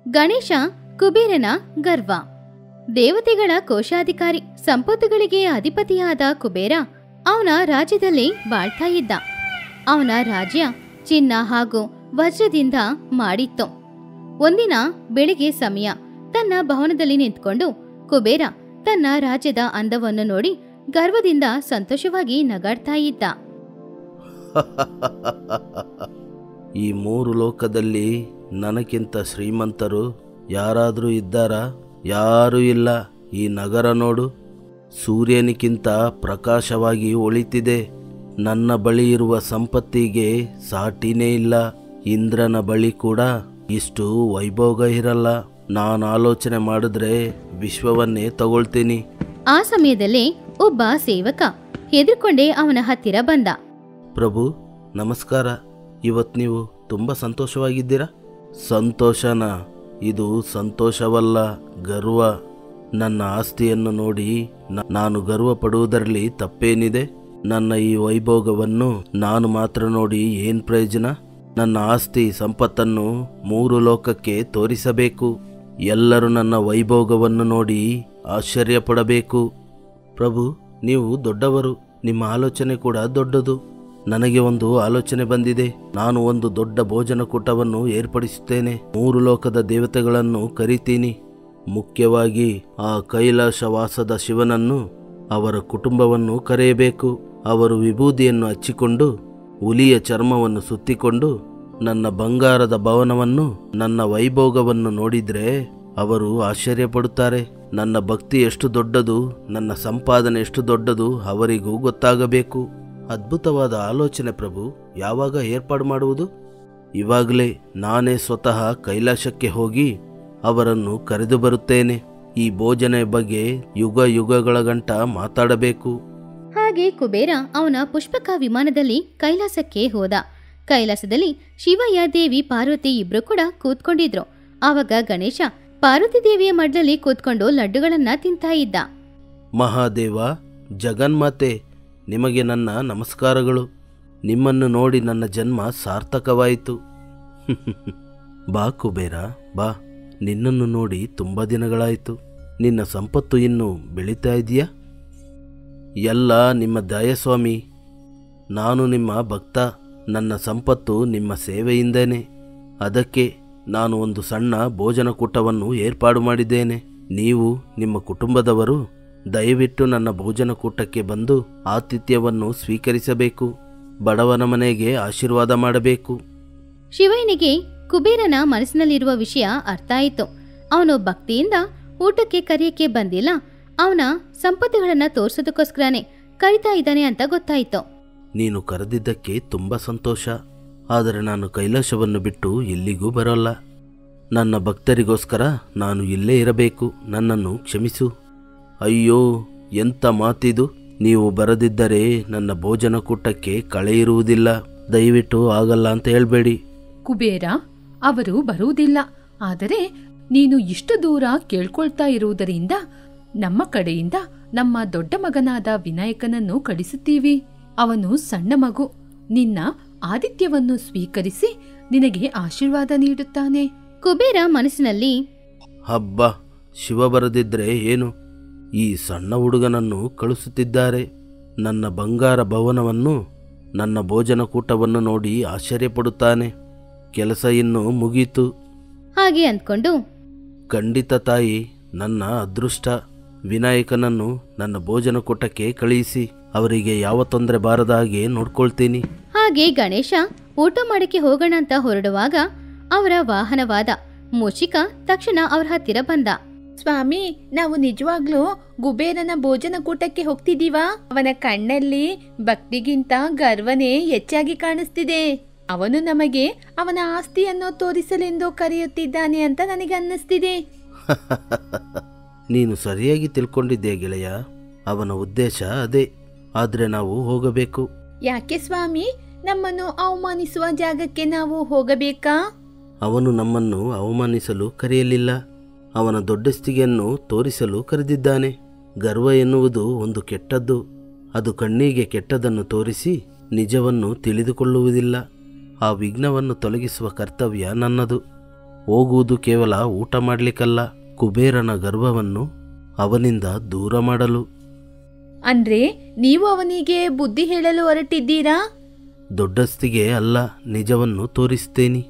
ಗಣೇಶ ಕುಬೇರನ ಗರ್ವ. ದೇವತೆಗಳ ಕೋಶಾಧಿಕಾರಿ, ಸಂಪತ್ತುಗಳಿಗೆ ಅಧಿಪತಿಯಾದ ಕುಬೇರ ಅವನ ರಾಜ್ಯದಲ್ಲಿ ಬಾಳ್ತಾ ಇದ್ದ. ಅವನ ರಾಜ್ಯ ಚಿನ್ನ ಹಾಗೂ ವಜ್ರದಿಂದ ಮಾಡಿತ್ತು. ಒಂದಿನ ಬೆಳಿಗ್ಗೆ ಸಮಯ ತನ್ನ ಭವನದಲ್ಲಿ ನಿಂತ್ಕೊಂಡು ಕುಬೇರ ತನ್ನ ರಾಜ್ಯದ ಅಂದವನ್ನು ನೋಡಿ ಗರ್ವದಿಂದ ಸಂತೋಷವಾಗಿ ನಗಾಡ್ತಾ ಇದ್ದ. ಈ 3 ಲೋಕದಲ್ಲಿ ನನಗಿಂತ ಶ್ರೀಮಂತರು ಯಾರಾದರೂ ಇದ್ದಾರಾ? ಯಾರೂ ಇಲ್ಲ. ಈ ನಗರ ನೋಡು, ಸೂರ್ಯನಿಗಿಂತ ಪ್ರಕಾಶವಾಗಿ ಒಳಿತಿದೆ. ನನ್ನ ಬಳಿ ಇರುವ ಸಂಪತ್ತಿಗೆ ಸಾಟಿನೇ ಇಲ್ಲ. ಇಂದ್ರನ ಬಳಿ ಕೂಡ ಇಷ್ಟು ವೈಭೋಗ ಇರಲ್ಲ. ನಾನು ಆಲೋಚನೆ ಮಾಡಿದ್ರೆ ವಿಶ್ವವನ್ನೇ ತಗೊಳ್ತೀನಿ. ಆ ಸಮಯದಲ್ಲೇ ಒಬ್ಬ ಸೇವಕ ಹೆದರ್ಕೊಂಡೇ ಅವನ ಹತ್ತಿರ ಬಂದ. ಪ್ರಭು ನಮಸ್ಕಾರ. ಇವತ್ತು ನೀವು ತುಂಬ ಸಂತೋಷವಾಗಿದ್ದೀರಾ? ಸಂತೋಷನ? ಇದು ಸಂತೋಷವಲ್ಲ, ಗರ್ವ. ನನ್ನ ಆಸ್ತಿಯನ್ನು ನೋಡಿ ನಾನು ಗರ್ವ ಪಡುವುದರಲ್ಲಿ ತಪ್ಪೇನಿದೆ? ನನ್ನ ಈ ವೈಭೋಗವನ್ನು ನಾನು ಮಾತ್ರ ನೋಡಿ ಏನು ಪ್ರಯೋಜನ? ನನ್ನ ಆಸ್ತಿ ಸಂಪತ್ತನ್ನು 3 ಲೋಕಕ್ಕೆ ತೋರಿಸಬೇಕು. ಎಲ್ಲರೂ ನನ್ನ ವೈಭೋಗವನ್ನು ನೋಡಿ ಆಶ್ಚರ್ಯಪಡಬೇಕು. ಪ್ರಭು ನೀವು ದೊಡ್ಡವರು, ನಿಮ್ಮ ಆಲೋಚನೆ ಕೂಡ ದೊಡ್ಡದು. ನನಗೆ ಒಂದು ಆಲೋಚನೆ ಬಂದಿದೆ. ನಾನು ಒಂದು ದೊಡ್ಡ ಭೋಜನಕೂಟವನ್ನು ಏರ್ಪಡಿಸುತ್ತೇನೆ. 3 ಲೋಕದ ದೇವತೆಗಳನ್ನು ಕರಿತೀನಿ. ಮುಖ್ಯವಾಗಿ ಆ ಕೈಲಾಸವಾಸದ ಶಿವನನ್ನು, ಅವರ ಕುಟುಂಬವನ್ನು ಕರೆಯಬೇಕು. ಅವರು ವಿಭೂತಿಯನ್ನು ಹಚ್ಚಿಕೊಂಡು ಹುಲಿಯ ಚರ್ಮವನ್ನು ಸುತ್ತಿಕೊಂಡು ನನ್ನ ಬಂಗಾರದ ಭವನವನ್ನು, ನನ್ನ ವೈಭೋಗವನ್ನು ನೋಡಿದ್ರೆ ಅವರು ಆಶ್ಚರ್ಯಪಡುತ್ತಾರೆ. ನನ್ನ ಭಕ್ತಿ ಎಷ್ಟು ದೊಡ್ಡದು, ನನ್ನ ಸಂಪಾದನೆ ಎಷ್ಟು ದೊಡ್ಡದು ಅವರಿಗೂ ಗೊತ್ತಾಗಬೇಕು. ಅದ್ಭುತವಾದ ಆಲೋಚನೆ ಪ್ರಭು. ಯಾವಾಗ ಏರ್ಪಾಡು ಮಾಡುವುದು? ಇವಾಗಲೇ ನಾನೇ ಸ್ವತಃ ಕೈಲಾಸಕ್ಕೆ ಹೋಗಿ ಅವರನ್ನು ಕರೆದು ಬರುತ್ತೇನೆ. ಈ ಭೋಜನ ಬಗ್ಗೆ ಯುಗ ಯುಗಗಳ ಗಂಟ ಮಾತಾಡಬೇಕು. ಹಾಗೆ ಕುಬೇರ ಅವನ ಪುಷ್ಪಕ ವಿಮಾನದಲ್ಲಿ ಕೈಲಾಸಕ್ಕೆ ಹೋದ. ಕೈಲಾಸದಲ್ಲಿ ಶಿವಯ್ಯ, ದೇವಿ, ಪಾರ್ವತಿ ಇಬ್ರು ಕೂಡ ಕೂತ್ಕೊಂಡಿದ್ರು. ಆವಾಗ ಗಣೇಶ ಪಾರ್ವತಿ ದೇವಿಯ ಮಡ್ಲಲ್ಲಿ ಕೂತ್ಕೊಂಡು ಲಡ್ಡುಗಳನ್ನ ತಿಂತಾ ಇದ್ದ. ಮಹಾದೇವ, ಜಗನ್ಮಾತೆ, ನಿಮಗೆ ನನ್ನ ನಮಸ್ಕಾರಗಳು. ನಿಮ್ಮನ್ನು ನೋಡಿ ನನ್ನ ಜನ್ಮ ಸಾರ್ಥಕವಾಯಿತು. ಬಾ ಕುಬೇರ, ಬಾ. ನಿನ್ನನ್ನು ನೋಡಿ ತುಂಬ ದಿನಗಳಾಯಿತು. ನಿನ್ನ ಸಂಪತ್ತು ಇನ್ನೂ ಬೆಳೀತಾ ಇದೆಯಾ? ಎಲ್ಲ ನಿಮ್ಮ ದಯಸ್ವಾಮಿ. ನಾನು ನಿಮ್ಮ ಭಕ್ತ. ನನ್ನ ಸಂಪತ್ತು ನಿಮ್ಮ ಸೇವೆಯಿಂದೇನೆ. ಅದಕ್ಕೆ ನಾನು ಒಂದು ಸಣ್ಣ ಭೋಜನಕೂಟವನ್ನು ಏರ್ಪಾಡು ಮಾಡಿದ್ದೇನೆ. ನೀವು ನಿಮ್ಮ ಕುಟುಂಬದವರು ದಯವಿಟ್ಟು ನನ್ನ ಭೋಜನಕೂಟಕ್ಕೆ ಬಂದು ಆತಿಥ್ಯವನ್ನು ಸ್ವೀಕರಿಸಬೇಕು. ಬಡವನ ಮನೆಗೆ ಆಶೀರ್ವಾದ ಮಾಡಬೇಕು. ಶಿವಯ್ಯನಿಗೆ ಕುಬೇರನ ಮನಸ್ಸಿನಲ್ಲಿರುವ ವಿಷಯ ಅರ್ಥ ಆಯಿತು. ಅವನು ಭಕ್ತಿಯಿಂದ ಊಟಕ್ಕೆ ಕರೆಯಕ್ಕೆ ಬಂದಿಲ್ಲ, ಅವನ ಸಂಪತ್ತುಗಳನ್ನ ತೋರ್ಸೋದಕ್ಕೋಸ್ಕರನೇ ಕರಿತಾ ಇದ್ದಾನೆ ಅಂತ ಗೊತ್ತಾಯಿತು. ನೀನು ಕರೆದಿದ್ದಕ್ಕೆ ತುಂಬ ಸಂತೋಷ. ಆದರೆ ನಾನು ಕೈಲಾಸವನ್ನು ಬಿಟ್ಟು ಎಲ್ಲಿಗೂ ಬರೋಲ್ಲ. ನನ್ನ ಭಕ್ತರಿಗೋಸ್ಕರ ನಾನು ಇಲ್ಲೇ ಇರಬೇಕು. ನನ್ನನ್ನು ಕ್ಷಮಿಸು. ಅಯ್ಯೋ, ಎಂಥ ಮಾತಿದು! ನೀವು ಬರದಿದ್ದರೆ ನನ್ನ ಭೋಜನಕೂಟಕ್ಕೆ ಕಳೆ ಇರುವುದಿಲ್ಲ. ದಯವಿಟ್ಟು ಆಗಲ್ಲ ಅಂತ ಹೇಳ್ಬೇಡಿ. ಕುಬೇರ, ಅವರು ಬರುವುದಿಲ್ಲ. ಆದರೆ ನೀನು ಇಷ್ಟು ದೂರ ಕೇಳ್ಕೊಳ್ತಾ ಇರುವುದರಿಂದ ನಮ್ಮ ಕಡೆಯಿಂದ ನಮ್ಮ ದೊಡ್ಡ ಮಗನಾದ ವಿನಾಯಕನನ್ನು ಕಳಿಸುತ್ತೀವಿ. ಅವನು ಸಣ್ಣ ಮಗು. ನಿನ್ನ ಆದಿತ್ಯವನ್ನು ಸ್ವೀಕರಿಸಿ ನಿನಗೆ ಆಶೀರ್ವಾದ ನೀಡುತ್ತಾನೆ. ಕುಬೇರ ಮನಸ್ಸಿನಲ್ಲಿ, ಹಬ್ಬ, ಶಿವ ಬರದಿದ್ರೆ ಏನು? ಈ ಸಣ್ಣ ಹುಡುಗನನ್ನು ಕಳಿಸುತ್ತಿದ್ದಾರೆ. ನನ್ನ ಬಂಗಾರ ಭವನವನ್ನು, ನನ್ನ ಭೋಜನಕೂಟವನ್ನು ನೋಡಿ ಆಶ್ಚರ್ಯಪಡುತ್ತಾನೆ. ಕೆಲಸ ಇನ್ನೂ ಮುಗೀತು. ಹಾಗೆ ಅಂದ್ಕೊಂಡು, ಖಂಡಿತ ತಾಯಿ, ನನ್ನ ಅದೃಷ್ಟ. ವಿನಾಯಕನನ್ನು ನನ್ನ ಭೋಜನಕೂಟಕ್ಕೆ ಕಳುಹಿಸಿ. ಅವರಿಗೆ ಯಾವ ತೊಂದರೆ ಬಾರದ ಹಾಗೆ ನೋಡ್ಕೊಳ್ತೀನಿ. ಹಾಗೆ ಗಣೇಶ ಊಟ ಮಾಡಕ್ಕೆ ಹೋಗೋಣ ಅಂತ ಹೊರಡುವಾಗ ಅವರ ವಾಹನವಾದ ಮೂಷಿಕ ತಕ್ಷಣ ಅವರ ಹತ್ತಿರ ಬಂದ. ಸ್ವಾಮಿ, ನಾವು ನಿಜವಾಗ್ಲೂ ಕುಬೇರನ ಭೋಜನಕೂಟಕ್ಕೆ ಹೋಗ್ತಿದೀವಾ? ಅವನ ಕಣ್ಣಲ್ಲಿ ಭಕ್ತಿಗಿಂತ ಗರ್ವನೇ ಹೆಚ್ಚಾಗಿ ಕಾಣಿಸ್ತಿದೆ. ಅವನು ನಮಗೆ ಅವನ ಆಸ್ತಿಯನ್ನು ತೋರಿಸಲೆಂದು ಕರೆಯುತ್ತಿದ್ದಾನೆ ಅಂತ ನನಗೆ ಅನ್ನಿಸ್ತಿದೆ. ನೀನು ಸರಿಯಾಗಿ ತಿಳ್ಕೊಂಡಿದ್ದೆ ಗೆಳೆಯ. ಅವನ ಉದ್ದೇಶ ಅದೇ. ಆದ್ರೆ ನಾವು ಹೋಗಬೇಕು. ಯಾಕೆ ಸ್ವಾಮಿ? ನಮ್ಮನ್ನು ಅವಮಾನಿಸುವ ಜಾಗಕ್ಕೆ ನಾವು ಹೋಗಬೇಕಾ? ಅವನು ನಮ್ಮನ್ನು ಅವಮಾನಿಸಲು ಕರೆಯಲಿಲ್ಲ. ಅವನ ದೊಡ್ಡಸ್ತಿಗೆಯನ್ನು ತೋರಿಸಲು ಕರೆದಿದ್ದಾನೆ. ಗರ್ವ ಎನ್ನುವುದು ಒಂದು ಕೆಟ್ಟದ್ದು. ಅದು ಕಣ್ಣಿಗೆ ಕೆಟ್ಟದನ್ನು ತೋರಿಸಿ ನಿಜವನ್ನು ತಿಳಿದುಕೊಳ್ಳುವುದಿಲ್ಲ. ಆ ವಿಘ್ನವನ್ನು ತೊಲಗಿಸುವ ಕರ್ತವ್ಯ ನನ್ನದು. ಹೋಗುವುದು ಕೇವಲ ಊಟ ಮಾಡಲಿಕ್ಕಲ್ಲ, ಕುಬೇರನ ಗರ್ವವನ್ನು ಅವನಿಂದ ದೂರ ಮಾಡಲು. ಅಂದ್ರೆ ನೀವು ಅವನಿಗೆ ಬುದ್ಧಿ ಹೇಳಲು ಹೊರಟಿದ್ದೀರಾ? ದೊಡ್ಡಸ್ತಿಗೆ ಅಲ್ಲ, ನಿಜವನ್ನು ತೋರಿಸ್ತೇನೆ.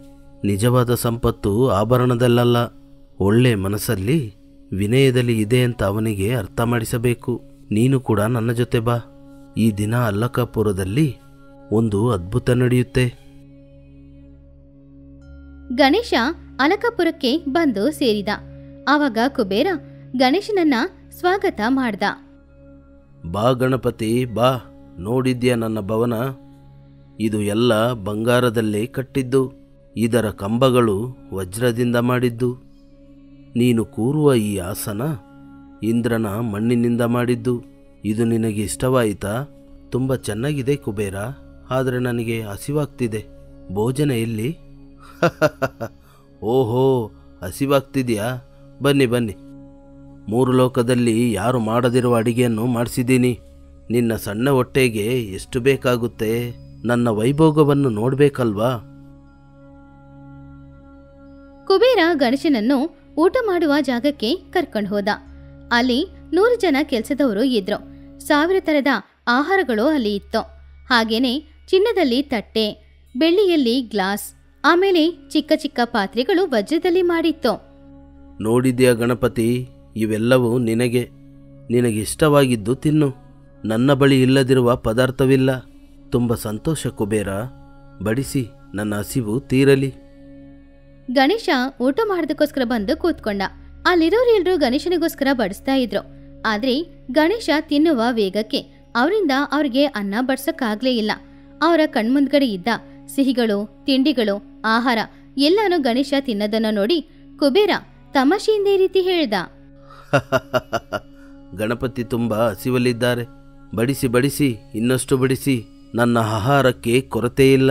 ನಿಜವಾದ ಸಂಪತ್ತು ಆಭರಣದಲ್ಲಲ್ಲ, ಒಳ್ಳೆ ಮನಸ್ಸಲ್ಲಿ, ವಿನಯದಲ್ಲಿ ಇದೆ ಅಂತ ಅವನಿಗೆ ಅರ್ಥ ಮಾಡಿಸಬೇಕು. ನೀನು ಕೂಡ ನನ್ನ ಜೊತೆ ಬಾ. ಈ ದಿನ ಅಲ್ಲಕಾಪುರದಲ್ಲಿ ಒಂದು ಅದ್ಭುತ ನಡೆಯುತ್ತೆ. ಗಣೇಶ ಅಲಕಾಪುರಕ್ಕೆ ಬಂದು ಸೇರಿದ. ಆವಾಗ ಕುಬೇರ ಗಣೇಶನನ್ನ ಸ್ವಾಗತ ಮಾಡ್ದ. ಬಾ ಗಣಪತಿ ಬಾ, ನೋಡಿದ್ಯಾ ನನ್ನ ಭವನ? ಇದು ಎಲ್ಲ ಬಂಗಾರದಲ್ಲೇ ಕಟ್ಟಿದ್ದು, ಇದರ ಕಂಬಗಳು ವಜ್ರದಿಂದ ಮಾಡಿದ್ದು. ನೀನು ಕೂರುವ ಈ ಆಸನ ಇಂದ್ರನ ಮಣ್ಣಿನಿಂದ ಮಾಡಿದ್ದು. ಇದು ನಿನಗೆ ಇಷ್ಟವಾಯಿತಾ? ತುಂಬ ಚೆನ್ನಾಗಿದೆ ಕುಬೇರ, ಆದರೆ ನನಗೆ ಹಸಿವಾಗ್ತಿದೆ. ಭೋಜನ ಎಲ್ಲಿ? ಓಹೋ, ಹಸಿವಾಗ್ತಿದೆಯಾ? ಬನ್ನಿ ಬನ್ನಿ, 3 ಲೋಕದಲ್ಲಿ ಯಾರು ಮಾಡದಿರುವ ಅಡಿಗೆಯನ್ನು ಮಾಡಿಸಿದ್ದೀನಿ. ನಿನ್ನ ಸಣ್ಣ ಹೊಟ್ಟೆಗೆ ಎಷ್ಟು ಬೇಕಾಗುತ್ತೆ? ನನ್ನ ವೈಭೋಗವನ್ನು ನೋಡಬೇಕಲ್ವಾ? ಕುಬೇರ ಗಣೇಶನನ್ನು ಊಟ ಮಾಡುವ ಜಾಗಕ್ಕೆ ಕರ್ಕೊಂಡು ಹೋದ. ಅಲ್ಲಿ 100 ಜನ ಕೆಲಸದವರು ಇದ್ರು. 1000 ತರದ ಆಹಾರಗಳು ಅಲ್ಲಿ ಇತ್ತು. ಹಾಗೇನೆ ಚಿನ್ನದಲ್ಲಿ ತಟ್ಟೆ, ಬೆಳ್ಳಿಯಲ್ಲಿ ಗ್ಲಾಸ್, ಆಮೇಲೆ ಚಿಕ್ಕ ಚಿಕ್ಕ ಪಾತ್ರೆಗಳು ವಜ್ರದಲ್ಲಿ ಮಾಡಿತ್ತು. ನೋಡಿದ್ಯಾ ಗಣಪತಿ, ಇವೆಲ್ಲವೂ ನಿನಗಿಷ್ಟವಾಗಿದ್ದು ತಿನ್ನು. ನನ್ನ ಬಳಿ ಇಲ್ಲದಿರುವ ಪದಾರ್ಥವಿಲ್ಲ. ತುಂಬ ಸಂತೋಷ ಕುಬೇರ, ಬಡಿಸಿ, ನನ್ನ ಹಸಿವು ತೀರಲಿ. ಗಣೇಶ ಊಟ ಮಾಡೋದಕ್ಕೋಸ್ಕರ ಬಂದು ಕೂತ್ಕೊಂಡ. ಅಲ್ಲಿರೋರೆಲ್ಲರೂ ಗಣೇಶನಿಗೋಸ್ಕರ ಬಡಿಸ್ತಾ ಇದ್ರು. ಆದ್ರೆ ಗಣೇಶ ತಿನ್ನುವ ವೇಗಕ್ಕೆ ಅವರಿಂದ ಅವ್ರಿಗೆ ಅನ್ನ ಬಡ್ಸಕ್ಕಾಗ್ಲೇ ಇಲ್ಲ. ಅವರ ಕಣ್ಮುಂದ್ಗಡೆ ಇದ್ದ ಸಿಹಿಗಳು, ತಿಂಡಿಗಳು, ಆಹಾರ ಎಲ್ಲಾನು ಗಣೇಶ ತಿನ್ನೋದನ್ನ ನೋಡಿ ಕುಬೇರ ತಮಾಷೆಯಿಂದ ಈ ರೀತಿ ಹೇಳ್ದ. ಗಣಪತಿ ತುಂಬ ಹಸಿವಲ್ಲಿದ್ದಾರೆ. ಬಡಿಸಿ ಬಡಿಸಿ, ಇನ್ನಷ್ಟು ಬಡಿಸಿ, ನನ್ನ ಆಹಾರಕ್ಕೆ ಕೊರತೆ ಇಲ್ಲ.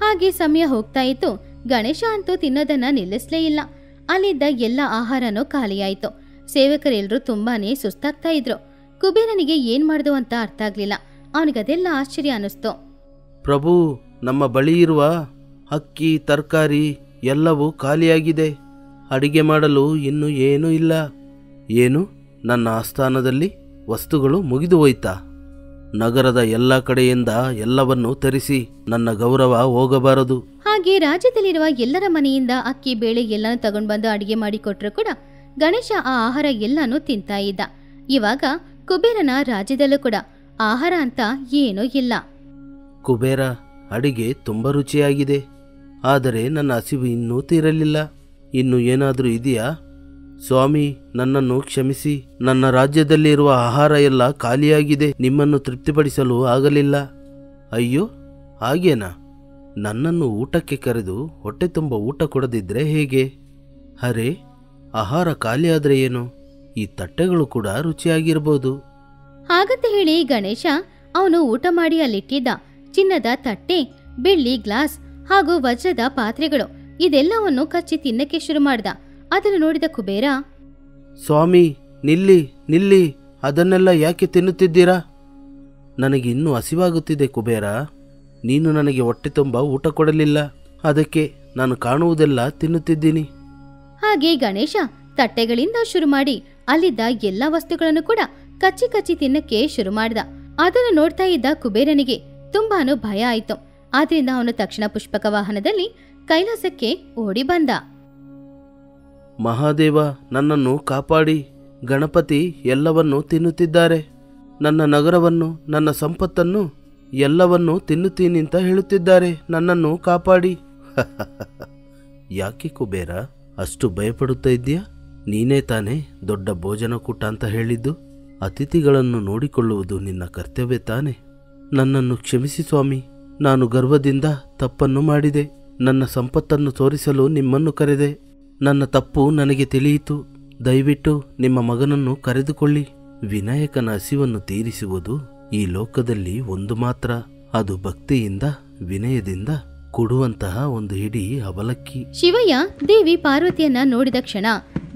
ಹಾಗೆ ಸಮಯ ಹೋಗ್ತಾ ಇತ್ತು. ಗಣೇಶ ಅಂತೂ ತಿನ್ನೋದನ್ನ ನಿಲ್ಲಿಸ್ಲೇ ಇಲ್ಲ. ಅಲ್ಲಿದ್ದ ಎಲ್ಲ ಆಹಾರನೂ ಖಾಲಿಯಾಯಿತು. ಸೇವಕರೆಲ್ಲರೂ ತುಂಬಾನೇ ಸುಸ್ತಾಗ್ತಾ ಇದ್ರು. ಕುಬೇರನಿಗೆ ಏನ್ ಮಾಡ್ದು ಅಂತ ಅರ್ಥ ಆಗ್ಲಿಲ್ಲ. ಅವನಿಗದೆಲ್ಲ ಆಶ್ಚರ್ಯ ಅನಿಸ್ತು. ಪ್ರಭು, ನಮ್ಮ ಬಳಿ ಇರುವ ಅಕ್ಕಿ, ತರಕಾರಿ ಎಲ್ಲವೂ ಖಾಲಿಯಾಗಿದೆ. ಅಡಿಗೆ ಮಾಡಲು ಇನ್ನು ಏನೂ ಇಲ್ಲ. ಏನು, ನನ್ನ ಆಸ್ಥಾನದಲ್ಲಿ ವಸ್ತುಗಳು ಮುಗಿದು ಹೋಯ್ತಾ? ನಗರದ ಎಲ್ಲ ಕಡೆಯಿಂದ ಎಲ್ಲವನ್ನೂ ತರಿಸಿ, ನನ್ನ ಗೌರವ ಹೋಗಬಾರದು. ಹಾಗೆ ರಾಜ್ಯದಲ್ಲಿರುವ ಎಲ್ಲರ ಮನೆಯಿಂದ ಅಕ್ಕಿ, ಬೇಳೆ ಎಲ್ಲಾನು ತಗೊಂಡ್ ಬಂದು ಅಡಿಗೆ ಮಾಡಿ ಕೊಟ್ರು ಕೂಡ ಗಣೇಶ ಆ ಆಹಾರ ಎಲ್ಲಾನು ತಿಂತಾ ಇದ್ದ. ಇವಾಗ ಕುಬೇರನ ರಾಜ್ಯದಲ್ಲೂ ಕೂಡ ಆಹಾರ ಅಂತ ಏನೂ ಇಲ್ಲ. ಕುಬೇರ, ಅಡಿಗೆ ತುಂಬ ರುಚಿಯಾಗಿದೆ, ಆದರೆ ನನ್ನ ಹಸಿವು ಇನ್ನೂ ತೀರಲಿಲ್ಲ. ಇನ್ನು ಏನಾದರೂ ಇದೆಯಾ? ಸ್ವಾಮಿ, ನನ್ನನ್ನು ಕ್ಷಮಿಸಿ. ನನ್ನ ರಾಜ್ಯದಲ್ಲಿರುವ ಆಹಾರ ಎಲ್ಲ ಖಾಲಿಯಾಗಿದೆ. ನಿಮ್ಮನ್ನು ತೃಪ್ತಿಪಡಿಸಲು ಆಗಲಿಲ್ಲ. ಅಯ್ಯೋ, ಹಾಗೇನಾ? ನನ್ನನ್ನು ಊಟಕ್ಕೆ ಕರೆದು ಹೊಟ್ಟೆ ತುಂಬ ಊಟ ಕೊಡದಿದ್ರೆ ಹೇಗೆ? ಅರೆ, ಆಹಾರ ಖಾಲಿಯಾದರೆ ಏನು? ಈ ತಟ್ಟೆಗಳು ಕೂಡ ರುಚಿಯಾಗಿರ್ಬೋದು. ಹಾಗಂತ ಹೇಳಿ ಗಣೇಶ ಅವನು ಊಟ ಮಾಡಿ ಅಲ್ಲಿಟ್ಟಿದ್ದ ಚಿನ್ನದ ತಟ್ಟೆ, ಬೆಳ್ಳಿ ಗ್ಲಾಸ್ ಹಾಗೂ ವಜ್ರದ ಪಾತ್ರೆಗಳು ಇದೆಲ್ಲವನ್ನು ಕಚ್ಚಿ ತಿನ್ನಕ್ಕೆ ಶುರು ಮಾಡ್ದ. ಅದನ್ನು ನೋಡಿದ ಕುಬೇರ, ಸ್ವಾಮಿ, ನಿಲ್ಲಿ ನಿಲ್ಲಿ, ಅದನ್ನೆಲ್ಲ ಯಾಕೆ ತಿನ್ನುತ್ತಿದ್ದೀರಾ? ನನಗೆ ಇನ್ನೂ ಹಸಿವಾಗುತ್ತಿದೆ ಕುಬೇರ. ನೀನು ನನಗೆ ಹೊಟ್ಟೆ ತುಂಬ ಊಟ ಕೊಡಲಿಲ್ಲ, ಅದಕ್ಕೆ ನಾನು ಕಾಣುವುದೆಲ್ಲ ತಿನ್ನುತ್ತಿದ್ದೀನಿ. ಹಾಗೆ ಗಣೇಶ ತಟ್ಟೆಗಳಿಂದ ಶುರು ಮಾಡಿ ಅಲ್ಲಿದ್ದ ಎಲ್ಲಾ ವಸ್ತುಗಳನ್ನು ಕೂಡ ಕಚ್ಚಿ ಕಚ್ಚಿ ತಿನ್ನಕ್ಕೆ ಶುರು ಮಾಡ್ದ. ಅದನ್ನು ನೋಡ್ತಾ ಇದ್ದ ಕುಬೇರನಿಗೆ ತುಂಬಾನು ಭಯ ಆಯ್ತು. ಆದ್ರಿಂದ ಅವನು ತಕ್ಷಣ ಪುಷ್ಪಕ ವಾಹನದಲ್ಲಿ ಕೈಲಾಸಕ್ಕೆ ಓಡಿ ಬಂದ. ಮಹಾದೇವ, ನನ್ನನ್ನು ಕಾಪಾಡಿ. ಗಣಪತಿ ಎಲ್ಲವನ್ನೂ ತಿನ್ನುತ್ತಿದ್ದಾರೆ. ನನ್ನ ನಗರವನ್ನು, ನನ್ನ ಸಂಪತ್ತನ್ನು ಎಲ್ಲವನ್ನೂ ತಿನ್ನುತ್ತೀನಿ ಅಂತ ಹೇಳುತ್ತಿದ್ದಾರೆ. ನನ್ನನ್ನು ಕಾಪಾಡಿ. ಯಾಕೆ ಕುಬೇರ ಅಷ್ಟು ಭಯಪಡುತ್ತಾ ಇದ್ದೀಯಾ? ನೀನೇ ತಾನೇ ದೊಡ್ಡ ಭೋಜನಕೂಟ ಅಂತ ಹೇಳಿದ್ದು. ಅತಿಥಿಗಳನ್ನು ನೋಡಿಕೊಳ್ಳುವುದು ನಿನ್ನ ಕರ್ತವ್ಯ ತಾನೆ. ನನ್ನನ್ನು ಕ್ಷಮಿಸಿ ಸ್ವಾಮಿ, ನಾನು ಗರ್ವದಿಂದ ತಪ್ಪನ್ನು ಮಾಡಿದೆ. ನನ್ನ ಸಂಪತ್ತನ್ನು ತೋರಿಸಲು ನಿಮ್ಮನ್ನು ಕರೆದೆ. ನನ್ನ ತಪ್ಪು ನನಗೆ ತಿಳಿಯಿತು. ದಯವಿಟ್ಟು ನಿಮ್ಮ ಮಗನನ್ನು ಕರೆದುಕೊಳ್ಳಿ. ವಿನಾಯಕನ ಹಸಿವನ್ನು ತೀರಿಸುವುದು ಈ ಲೋಕದಲ್ಲಿ ಒಂದು ಮಾತ್ರ. ಅದು ಭಕ್ತಿಯಿಂದ, ವಿನಯದಿಂದ ಕೊಡುವಂತಹ ಒಂದು ಹಿಡಿ ಅವಲಕ್ಕಿ. ಶಿವಯ್ಯ ದೇವಿ ಪಾರ್ವತಿಯನ್ನ ನೋಡಿದ ಕ್ಷಣ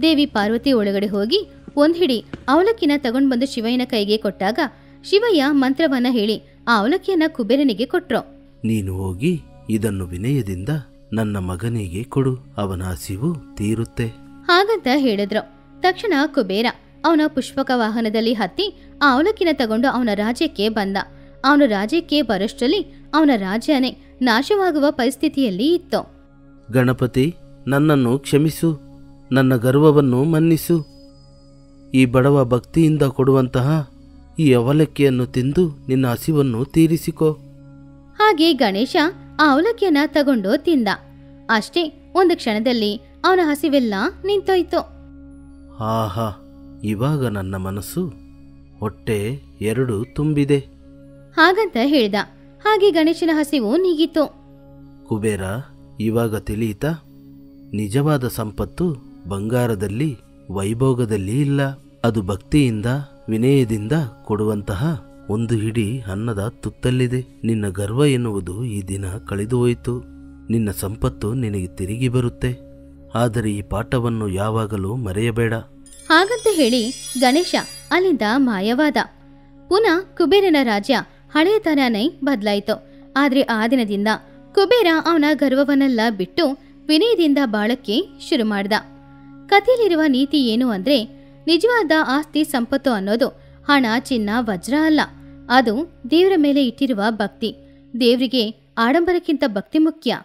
ದೇವಿ ಪಾರ್ವತಿ ಒಳಗಡೆ ಹೋಗಿ ಒಂದ್ ಹಿಡಿ ಅವಲಕ್ಕಿನ ತಗೊಂಡ್ ಬಂದು ಶಿವಯ್ಯನ ಕೈಗೆ ಕೊಟ್ಟಾಗ ಶಿವಯ್ಯ ಮಂತ್ರವನ್ನ ಹೇಳಿ ಆ ಅವಲಕ್ಕಿಯನ್ನ ಕುಬೇರನಿಗೆ ಕೊಟ್ರು. ನೀನು ಹೋಗಿ ಇದನ್ನು ವಿನಯದಿಂದ ನನ್ನ ಮಗನಿಗೆ ಕೊಡು, ಅವನ ಹಸಿವು ತೀರುತ್ತೆ. ಹಾಗಂತ ಹೇಳಿದ್ರು. ತಕ್ಷಣ ಕುಬೇರ ಅವನ ಪುಷ್ಪಕ ವಾಹನದಲ್ಲಿ ಹತ್ತಿ ಆ ಅವಲಕ್ಕಿನ ತಗೊಂಡು ಅವನ ರಾಜ್ಯಕ್ಕೆ ಬಂದ. ಅವನು ರಾಜ್ಯಕ್ಕೆ ಬರೋಷ್ಟರಲ್ಲಿ ಅವನ ರಾಜ್ಯನೇ ನಾಶವಾಗುವ ಪರಿಸ್ಥಿತಿಯಲ್ಲಿ ಇತ್ತು. ಗಣಪತಿ, ನನ್ನನ್ನು ಕ್ಷಮಿಸು, ನನ್ನ ಗರ್ವವನ್ನು ಮನ್ನಿಸು. ಈ ಬಡವ ಭಕ್ತಿಯಿಂದ ಕೊಡುವಂತಹ ಈ ಅವಲಕ್ಕಿಯನ್ನು ತಿಂದು ನಿನ್ನ ಹಸಿವನ್ನು ತೀರಿಸಿಕೋ. ಹಾಗೆ ಗಣೇಶ ಆ ಅವಲಕ್ಕಿಯನ್ನ ತಗೊಂಡು ತಿಂದ. ಅಷ್ಟೇ, ಒಂದು ಕ್ಷಣದಲ್ಲಿ ಅವನ ಹಸಿವೆಲ್ಲ ನಿಂತೋಯ್ತು. ಆಹಾ, ಇವಾಗ ನನ್ನ ಮನಸ್ಸು ಹೊಟ್ಟೆ 2 ತುಂಬಿದೆ. ಹಾಗಂತ ಹೇಳ್ದ. ಹಾಗೆ ಗಣೇಶನ ಹಸಿವು ನೀಗಿತು. ಕುಬೇರ, ಇವಾಗ ತಿಳಿಯಿತಾ? ನಿಜವಾದ ಸಂಪತ್ತು ಬಂಗಾರದಲ್ಲಿ, ವೈಭೋಗದಲ್ಲಿ ಇಲ್ಲ. ಅದು ಭಕ್ತಿಯಿಂದ, ವಿನಯದಿಂದ ಕೊಡುವಂತಹ ಒಂದು ಹಿಡಿ ಅನ್ನದ ತುತ್ತಲ್ಲಿದೆ. ನಿನ್ನ ಗರ್ವ ಎನ್ನುವುದು ಈ ದಿನ ಕಳೆದು ಹೋಯಿತು. ನಿನ್ನ ಸಂಪತ್ತು ನಿನಗೆ ತಿರುಗಿ ಬರುತ್ತೆ. ಆದರೆ ಈ ಪಾಠವನ್ನು ಯಾವಾಗಲೂ ಮರೆಯಬೇಡ. ಹಾಗಂತ ಹೇಳಿ ಗಣೇಶ ಅಲ್ಲಿಂದ ಮಾಯವಾದ. ಪುನಃ ಕುಬೇರನ ರಾಜ್ಯ ಹಳೆಯ ತರಾನೇ ಬದಲಾಯಿತು. ಆದ್ರೆ ಆ ದಿನದಿಂದ ಕುಬೇರ ಅವನ ಗರ್ವವನ್ನೆಲ್ಲ ಬಿಟ್ಟು ವಿನಯದಿಂದ ಬಾಳಕ್ಕೆ ಶುರು ಮಾಡ್ದ. ಕಥೆಯಲ್ಲಿರುವ ನೀತಿ ಏನು ಅಂದ್ರೆ, ನಿಜವಾದ ಆಸ್ತಿ ಸಂಪತ್ತು ಅನ್ನೋದು ಹಣ, ಚಿನ್ನ, ವಜ್ರ ಅಲ್ಲ. ಅದು ದೇವರ ಮೇಲೆ ಇಟ್ಟಿರುವ ಭಕ್ತಿ. ದೇವರಿಗೆ ಆಡಂಬರಕ್ಕಿಂತ ಭಕ್ತಿ ಮುಖ್ಯ.